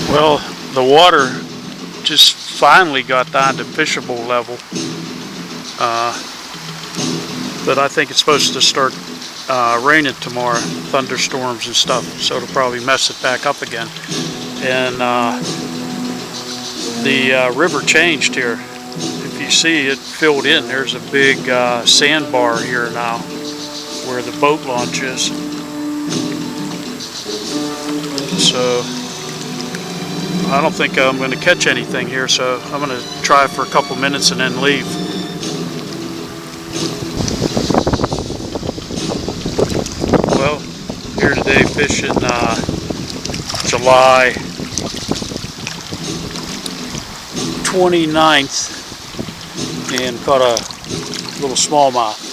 Well, the water just finally got down to fishable level, uh, but I think it's supposed to start raining tomorrow, thunderstorms and stuff, so it'll probably mess it back up again. And the river changed here. If you see, it filled in. There's a big sandbar here now where the boat launch is. So I don't think I'm going to catch anything here, so I'm going to try for a couple minutes and then leave. Well, here today fishing July 29th and caught a little smallmouth.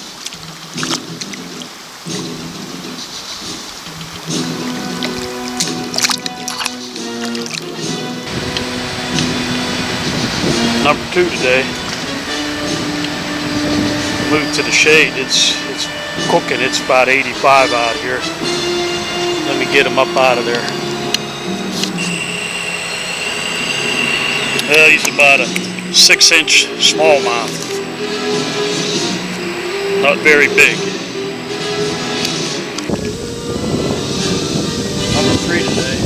Number 2 today. Moved to the shade. It's cooking. It's about 85 out here. Let me get him up out of there. Well, he's about a 6-inch smallmouth. Not very big. Number 3 today.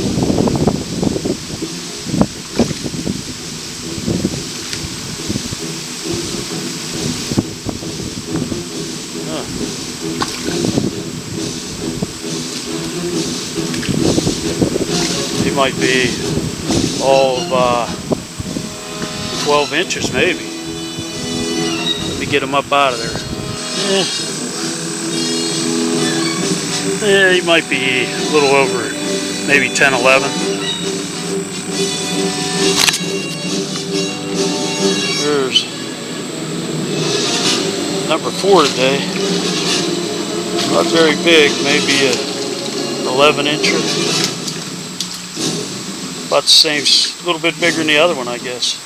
He might be all of 12 inches maybe. Let me get him up out of there. Yeah, he might be a little over maybe 10, 11. There's number 4 today. Not very big, maybe a 11 incher. About the same, a little bit bigger than the other one, I guess.